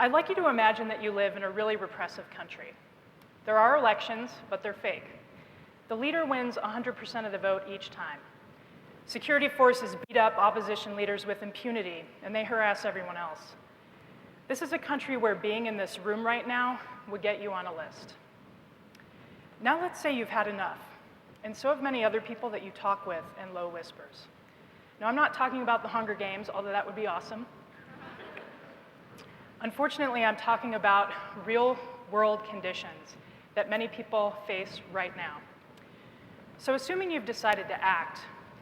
I'd like you to imagine that you live in a really repressive country. There are elections, but they're fake. The leader wins 100% of the vote each time. Security forces beat up opposition leaders with impunity, and they harass everyone else. This is a country where being in this room right now would get you on a list. Now let's say you've had enough, and so have many other people that you talk with in low whispers. Now, I'm not talking about the Hunger Games, although that would be awesome. Unfortunately, I'm talking about real-world conditions that many people face right now. So assuming you've decided to act,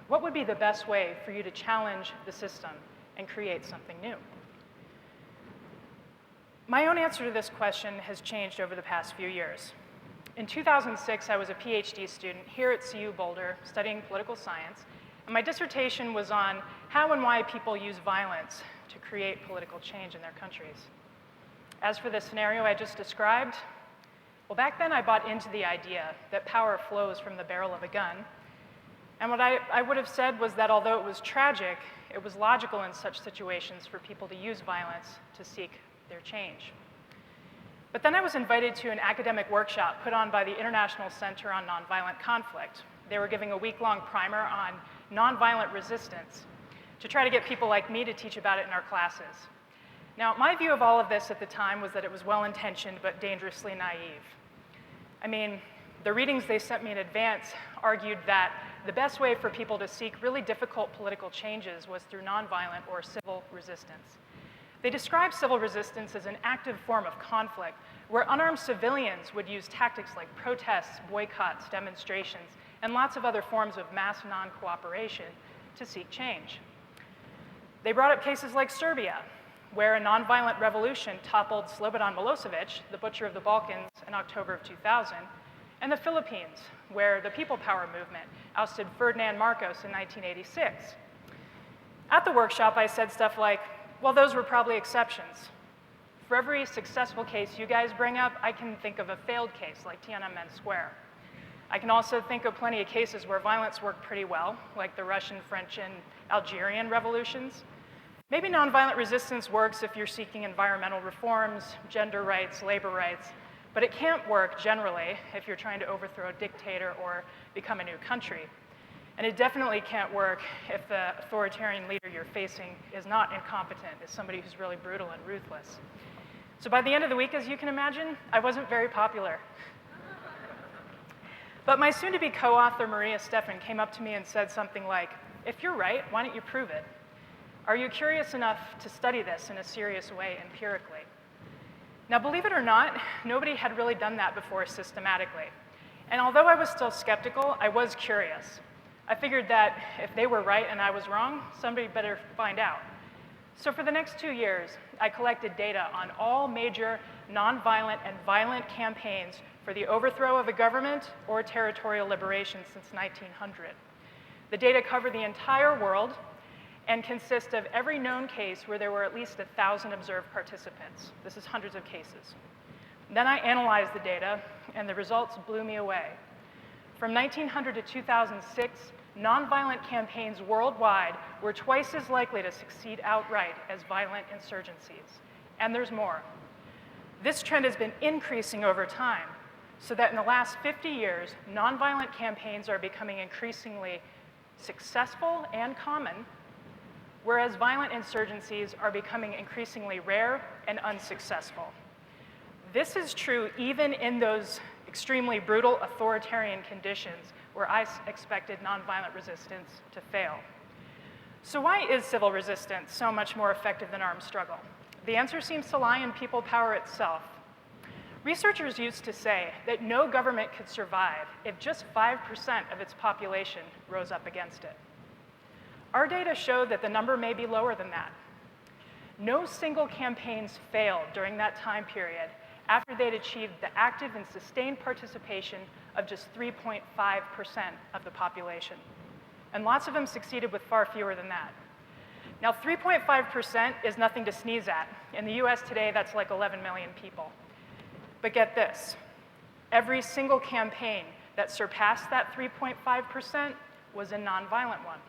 what would be the best way for you to challenge the system and create something new? My own answer to this question has changed over the past few years. In 2006, I was a PhD student here at CU Boulder studying political science, and my dissertation was on how and why people use violence to create political change in their countries. As for the scenario I just described, well, back then I bought into the idea that power flows from the barrel of a gun, and what I would have said was that although it was tragic, it was logical in such situations for people to use violence to seek their change. But then I was invited to an academic workshop put on by the International Center on Nonviolent Conflict. They were giving a week-long primer on nonviolent resistance to try to get people like me to teach about it in our classes. Now, my view of all of this at the time was that it was well-intentioned but dangerously naive. I mean, the readings they sent me in advance argued that the best way for people to seek really difficult political changes was through nonviolent or civil resistance. They described civil resistance as an active form of conflict where unarmed civilians would use tactics like protests, boycotts, demonstrations, and lots of other forms of mass non-cooperation to seek change. They brought up cases like Serbia, where a nonviolent revolution toppled Slobodan Milosevic, the butcher of the Balkans, in October of 2000, and the Philippines, where the People Power movement ousted Ferdinand Marcos in 1986. At the workshop, I said stuff like, well, those were probably exceptions. For every successful case you guys bring up, I can think of a failed case like Tiananmen Square. I can also think of plenty of cases where violence worked pretty well, like the Russian, French, and Algerian revolutions. Maybe nonviolent resistance works if you're seeking environmental reforms, gender rights, labor rights, but it can't work generally if you're trying to overthrow a dictator or become a new country. And it definitely can't work if the authoritarian leader you're facing is not incompetent, is somebody who's really brutal and ruthless. So by the end of the week, as you can imagine, I wasn't very popular. But my soon-to-be co-author, Maria Stephan, came up to me and said something like, if you're right, why don't you prove it? Are you curious enough to study this in a serious way empirically? Now, believe it or not, nobody had really done that before systematically. And although I was still skeptical, I was curious. I figured that if they were right and I was wrong, somebody better find out. So for the next 2 years, I collected data on all major nonviolent and violent campaigns for the overthrow of a government or territorial liberation since 1900. The data cover the entire world and consist of every known case where there were at least 1,000 observed participants. This is hundreds of cases. Then I analyzed the data, and the results blew me away. From 1900 to 2006, nonviolent campaigns worldwide were twice as likely to succeed outright as violent insurgencies. And there's more. This trend has been increasing over time, so that in the last 50 years, nonviolent campaigns are becoming increasingly successful and common, whereas violent insurgencies are becoming increasingly rare and unsuccessful. This is true even in those extremely brutal authoritarian conditions where I expected nonviolent resistance to fail. So why is civil resistance so much more effective than armed struggle? The answer seems to lie in people power itself. Researchers used to say that no government could survive if just 5% of its population rose up against it. Our data show that the number may be lower than that. No single campaigns failed during that time period after they'd achieved the active and sustained participation of just 3.5% of the population. And lots of them succeeded with far fewer than that. Now, 3.5% is nothing to sneeze at. In the US today, that's like 11 million people. But get this, every single campaign that surpassed that 3.5% was a nonviolent one.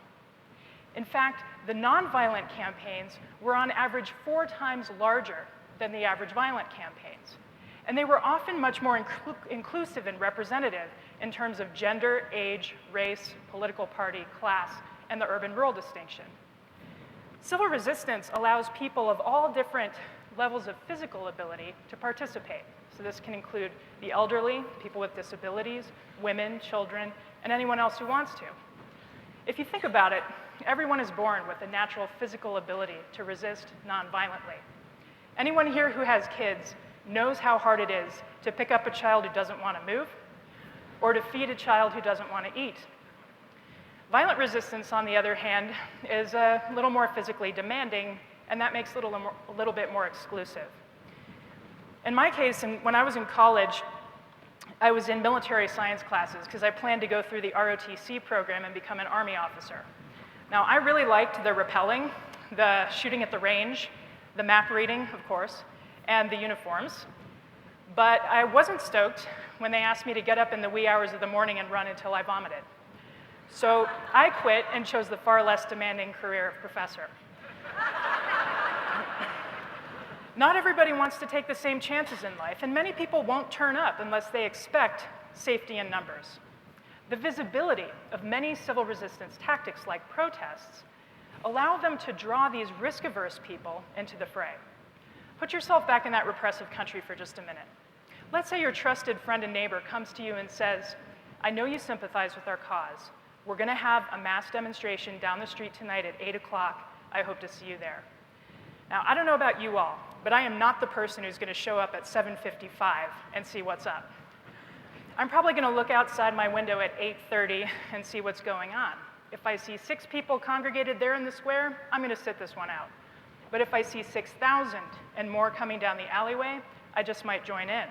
In fact, the nonviolent campaigns were on average 4 times larger than the average violent campaigns. And they were often much more inclusive and representative in terms of gender, age, race, political party, class, and the urban-rural distinction. Civil resistance allows people of all different levels of physical ability to participate. So this can include the elderly, people with disabilities, women, children, and anyone else who wants to. If you think about it, everyone is born with a natural physical ability to resist nonviolently. Anyone here who has kids knows how hard it is to pick up a child who doesn't want to move, or to feed a child who doesn't want to eat. Violent resistance, on the other hand, is a little more physically demanding, and that makes it a little bit more exclusive. In my case, when I was in college, I was in military science classes because I planned to go through the ROTC program and become an Army officer. Now, I really liked the rappelling, the shooting at the range, the map reading, of course, and the uniforms. But I wasn't stoked when they asked me to get up in the wee hours of the morning and run until I vomited. So I quit and chose the far less demanding career of professor. Not everybody wants to take the same chances in life, and many people won't turn up unless they expect safety in numbers. The visibility of many civil resistance tactics like protests allow them to draw these risk-averse people into the fray. Put yourself back in that repressive country for just a minute. Let's say your trusted friend and neighbor comes to you and says, I know you sympathize with our cause. We're going to have a mass demonstration down the street tonight at 8 o'clock. I hope to see you there. Now, I don't know about you all, but I am not the person who's going to show up at 7:55 and see what's up. I'm probably going to look outside my window at 8:30 and see what's going on. If I see 6 people congregated there in the square, I'm going to sit this one out. But if I see 6,000 and more coming down the alleyway, I just might join in.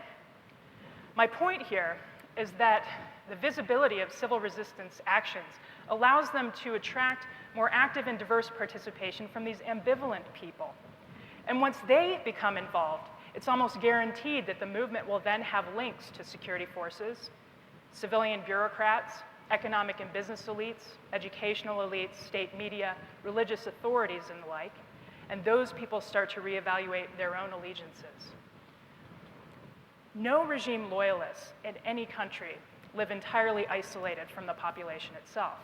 My point here is that the visibility of civil resistance actions allows them to attract more active and diverse participation from these ambivalent people. And once they become involved, it's almost guaranteed that the movement will then have links to security forces, civilian bureaucrats, economic and business elites, educational elites, state media, religious authorities, and the like. And those people start to reevaluate their own allegiances. No regime loyalists in any country live entirely isolated from the population itself.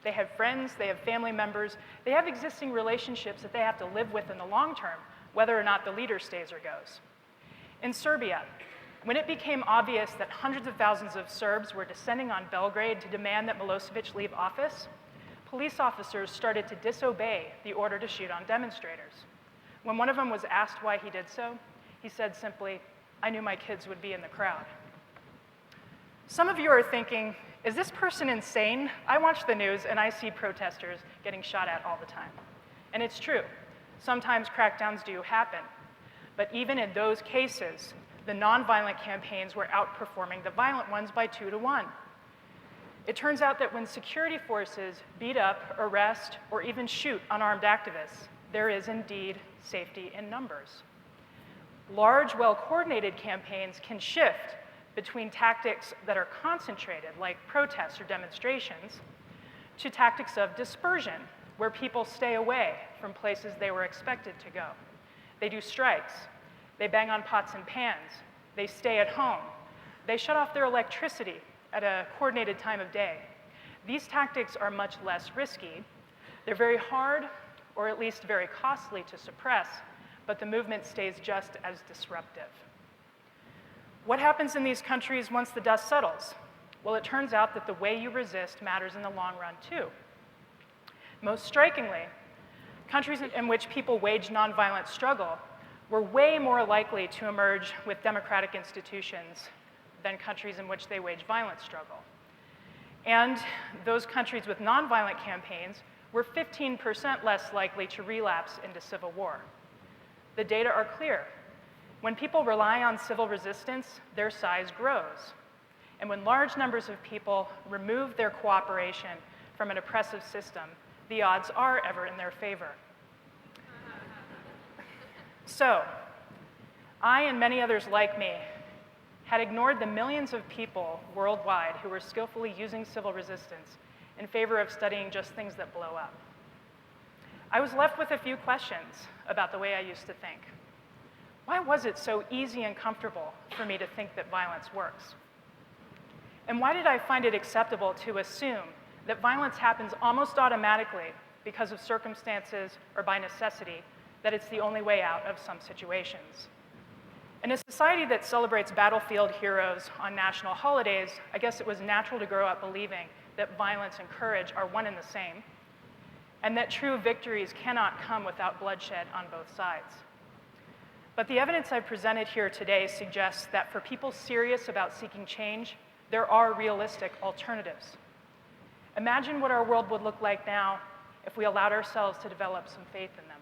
They have friends, they have family members, they have existing relationships that they have to live with in the long term, whether or not the leader stays or goes. In Serbia, when it became obvious that hundreds of thousands of Serbs were descending on Belgrade to demand that Milosevic leave office, police officers started to disobey the order to shoot on demonstrators. When one of them was asked why he did so, he said simply, I knew my kids would be in the crowd. Some of you are thinking, is this person insane? I watch the news and I see protesters getting shot at all the time. And it's true. Sometimes crackdowns do happen. But even in those cases, the nonviolent campaigns were outperforming the violent ones by 2 to 1. It turns out that when security forces beat up, arrest, or even shoot unarmed activists, there is indeed safety in numbers. Large, well-coordinated campaigns can shift between tactics that are concentrated, like protests or demonstrations, to tactics of dispersion, where people stay away from places they were expected to go. They do strikes. They bang on pots and pans. They stay at home. They shut off their electricity at a coordinated time of day. These tactics are much less risky. They're very hard, or at least very costly to suppress, but the movement stays just as disruptive. What happens in these countries once the dust settles? Well, it turns out that the way you resist matters in the long run, too. Most strikingly, countries in which people wage nonviolent struggle were way more likely to emerge with democratic institutions than countries in which they wage violent struggle. And those countries with nonviolent campaigns were 15% less likely to relapse into civil war. The data are clear. When people rely on civil resistance, their size grows. And when large numbers of people remove their cooperation from an oppressive system, the odds are ever in their favor. So, I and many others like me had ignored the millions of people worldwide who were skillfully using civil resistance in favor of studying just things that blow up. I was left with a few questions about the way I used to think. why was it so easy and comfortable for me to think that violence works? And why did I find it acceptable to assume that violence happens almost automatically because of circumstances or by necessity, that it's the only way out of some situations? In a society that celebrates battlefield heroes on national holidays, I guess it was natural to grow up believing that violence and courage are one and the same, and that true victories cannot come without bloodshed on both sides. But the evidence I've presented here today suggests that for people serious about seeking change, there are realistic alternatives. Imagine what our world would look like now if we allowed ourselves to develop some faith in them.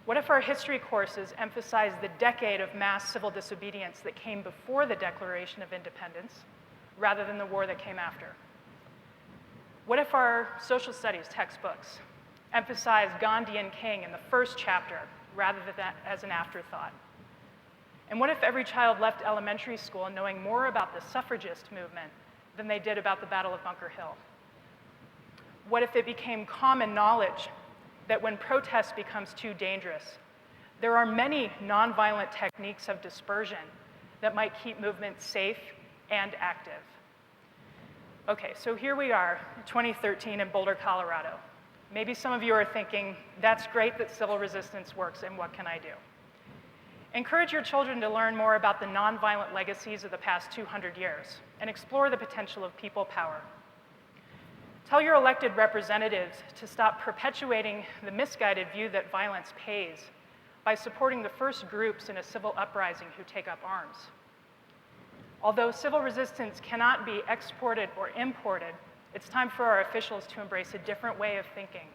What if our history courses emphasized the decade of mass civil disobedience that came before the Declaration of Independence, rather than the war that came after? What if our social studies textbooks emphasized Gandhi and King in the first chapter, rather than that as an afterthought? And what if every child left elementary school knowing more about the suffragist movement than they did about the Battle of Bunker Hill? What if it became common knowledge that when protest becomes too dangerous, there are many nonviolent techniques of dispersion that might keep movements safe and active? Okay, so here we are, 2013 in Boulder, Colorado. Maybe some of you are thinking, that's great that civil resistance works, and what can I do? Encourage your children to learn more about the nonviolent legacies of the past 200 years and explore the potential of people power. Tell your elected representatives to stop perpetuating the misguided view that violence pays by supporting the first groups in a civil uprising who take up arms. Although civil resistance cannot be exported or imported, it's time for our officials to embrace a different way of thinking,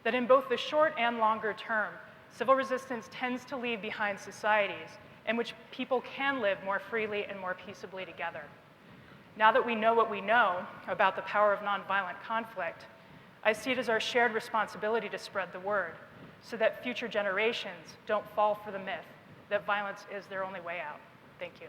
that in both the short and longer term, civil resistance tends to leave behind societies in which people can live more freely and more peaceably together. Now that we know what we know about the power of nonviolent conflict, I see it as our shared responsibility to spread the word so that future generations don't fall for the myth that violence is their only way out. Thank you.